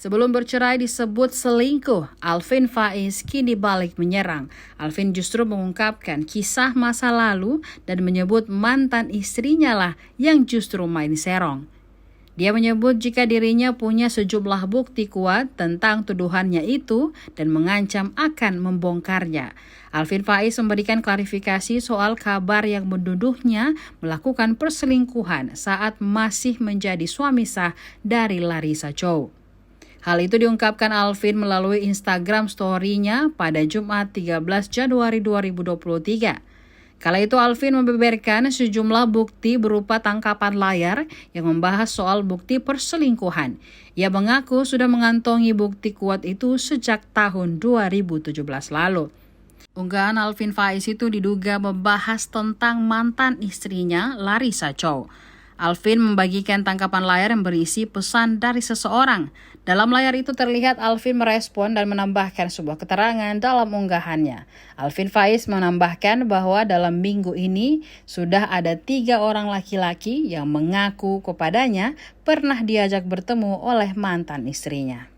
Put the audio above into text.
Sebelum bercerai disebut selingkuh, Alvin Faiz kini balik menyerang. Alvin justru mengungkapkan kisah masa lalu dan menyebut mantan istrinya lah yang justru main serong. Dia menyebut jika dirinya punya sejumlah bukti kuat tentang tuduhannya itu dan mengancam akan membongkarnya. Alvin Faiz memberikan klarifikasi soal kabar yang menuduhnya melakukan perselingkuhan saat masih menjadi suami sah dari Larissa Chow. Hal itu diungkapkan Alvin melalui Instagram story-nya pada Jumat 13 Januari 2023. Kala itu Alvin membeberkan sejumlah bukti berupa tangkapan layar yang membahas soal bukti perselingkuhan. Ia mengaku sudah mengantongi bukti kuat itu sejak tahun 2017 lalu. Unggahan Alvin Faiz itu diduga membahas tentang mantan istrinya Larissa Chow. Alvin membagikan tangkapan layar yang berisi pesan dari seseorang. Dalam layar itu terlihat Alvin merespon dan menambahkan sebuah keterangan dalam unggahannya. Alvin Faiz menambahkan bahwa dalam minggu ini sudah ada 3 orang laki-laki yang mengaku kepadanya pernah diajak bertemu oleh mantan istrinya.